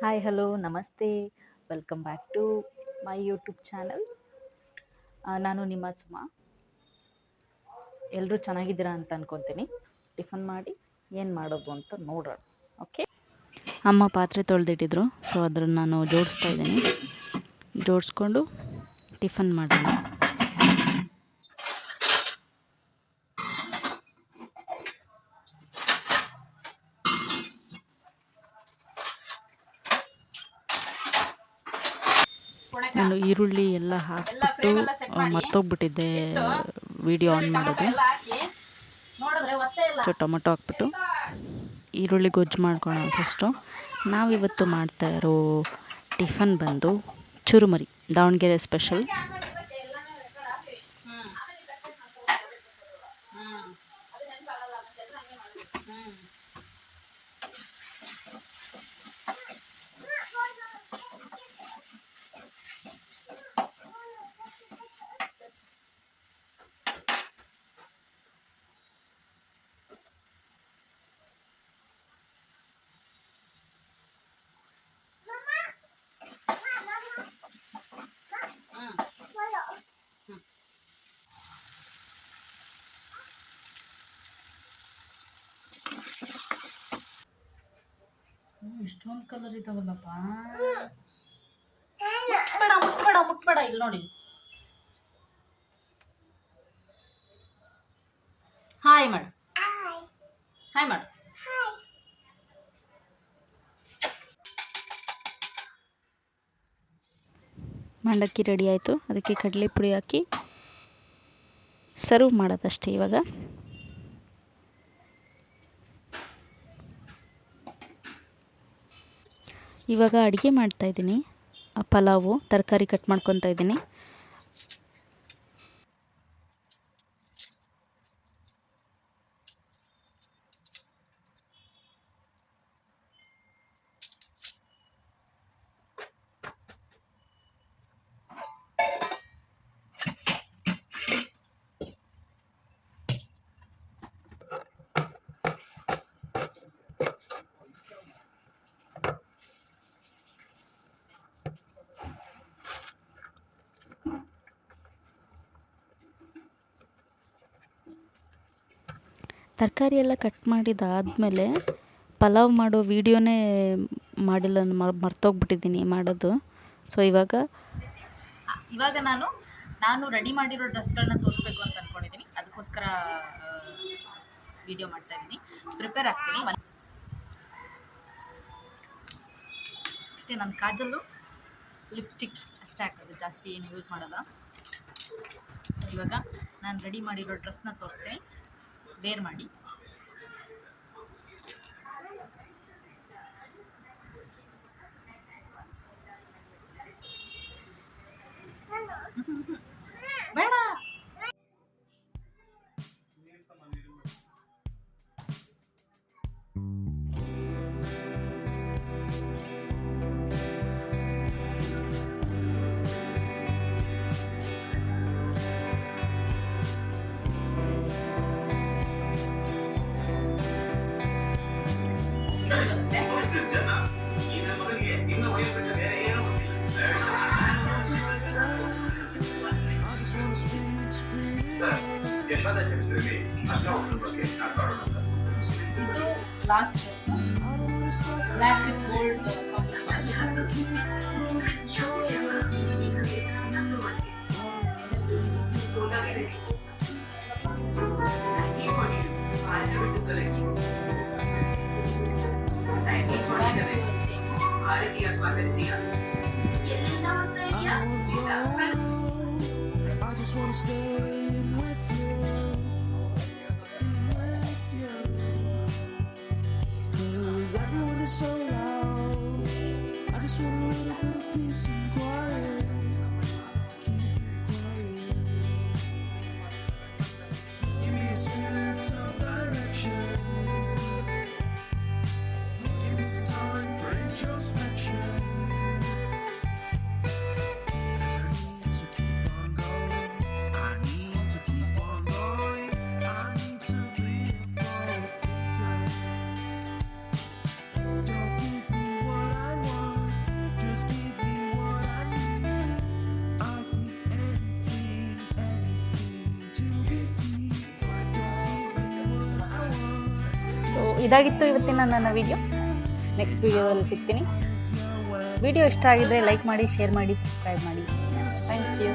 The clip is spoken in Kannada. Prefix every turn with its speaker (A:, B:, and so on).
A: ಹಾಯ್ ಹಲೋ ನಮಸ್ತೆ welcome back to my YouTube channel. ನಾನು ನಿಮ್ಮ ಸುಮಾ. ಎಲ್ಲರೂ ಚೆನ್ನಾಗಿದ್ದೀರಾ ಅಂತ ಅನ್ಕೊತೀನಿ. ಟಿಫನ್ ಮಾಡಿ ಏನು ಮಾಡೋದು ಅಂತ ನೋಡೋಣ. ಓಕೆ,
B: ಅಮ್ಮ ಪಾತ್ರೆ ತೊಳೆದಿಟ್ಟಿದ್ರು, ಸೊ ಅದನ್ನು ನಾನು ಜೋಡಿಸ್ತಾ ಇದ್ದೀನಿ. ಜೋಡಿಸ್ಕೊಂಡು ಟಿಫನ್ ಮಾಡೋಣ. ನಾನು ಈರುಳ್ಳಿ ಎಲ್ಲ ಹಾಕ್ಬಿಟ್ಟು ಮರ್ತೋಗ್ಬಿಟ್ಟಿದ್ದೆ ವಿಡಿಯೋ ಆನ್ ಮಾಡೋದು. ಸೊ ಟೊಮೊಟೊ ಹಾಕ್ಬಿಟ್ಟು ಈರುಳ್ಳಿ ಗೊಜ್ಜು ಮಾಡ್ಕೊಳ್ಳೋಣ ಫಸ್ಟು. ನಾವಿವತ್ತು ಮಾಡ್ತಾ ಇರೋ ಟಿಫನ್ ಬಂದು ಚುರುಮರಿ, ದಾವಣಗೆರೆ ಸ್ಪೆಷಲ್. ಇಷ್ಟೊಂದು ಕಲರ್ ಇದಾವಲ್ಲಪ್ಪ. ಮುಟ್ಬೇಡ ಇಲ್ಲಿ ನೋಡಿ. ಹಾಯ್ ಮಾಡು, ಹಾಯ್ ಮಾಡು. ಮಂಡಕ್ಕಿ ರೆಡಿ ಆಯಿತು. ಅದಕ್ಕೆ ಕಡಲೆ ಪುಡಿ ಹಾಕಿ ಸರ್ವ್ ಮಾಡೋದಷ್ಟೇ ಇವಾಗ. ಅಡುಗೆ ಮಾಡ್ತಾಯಿದ್ದೀನಿ. ಪಲಾವು, ತರಕಾರಿ ಕಟ್ ಮಾಡ್ಕೊತಾ ಇದ್ದೀನಿ. ತರಕಾರಿ ಎಲ್ಲ ಕಟ್ ಮಾಡಿದಾದಮೇಲೆ ಪಲಾವ್ ಮಾಡೋ ವೀಡಿಯೋನೇ ಮಾಡಿಲ್ಲ, ಮರ್ತೋಗ್ಬಿಟ್ಟಿದ್ದೀನಿ ಮಾಡೋದು. ಸೊ ಇವಾಗ ನಾನು ರೆಡಿ ಮಾಡಿರೋ ಡ್ರೆಸ್ಗಳನ್ನ ತೋರಿಸ್ಬೇಕು ಅಂತ ಅಂದ್ಕೊಂಡಿದ್ದೀನಿ. ಅದಕ್ಕೋಸ್ಕರ ವಿಡಿಯೋ ಮಾಡ್ತಾಯಿದ್ದೀನಿ, ಪ್ರಿಪೇರ್ ಆಗ್ತೀನಿ. ಅಷ್ಟೇ, ನನ್ನ ಕಾಜಲ್ಲು, ಲಿಪ್ಸ್ಟಿಕ್ ಅಷ್ಟೇ ಹಾಕೋದು, ಜಾಸ್ತಿ ಏನು ಯೂಸ್ ಮಾಡಲ್ಲ. ಸೊ ಇವಾಗ ನಾನು ರೆಡಿ ಮಾಡಿರೋ ಡ್ರೆಸ್ನ ತೋರಿಸ್ತೀನಿ, ವೇರ್ ಮಾಡಿ. ಬೇಡ, ಇದು last dress, black with gold ಭಾರತೀಯ ಸ್ವಾತಂತ್ರ್ಯ ಎಲ್ಲಿಂದ ಹೋಗ್ತಾ ಇದೆಯಾ? Everyone is so loud. I just want a little bit of peace and quiet. Keep it quiet. Give me a sense of direction. Give me some time for introspection. 'Cause I need to keep on going. I need to
A: so ಇದಾಗಿತ್ತು ಇವತ್ತಿನ ನನ್ನ ವಿಡಿಯೋ. ನೆಕ್ಸ್ಟ್ ವಿಡಿಯೋದಲ್ಲಿ ಸಿಗ್ತೀನಿ. ವಿಡಿಯೋ ಇಷ್ಟ ಆಗಿದ್ರೆ ಲೈಕ್ ಮಾಡಿ, ಶೇರ್ ಮಾಡಿ, ಸಬ್ಸ್ಕ್ರೈಬ್ ಮಾಡಿ. Thank you.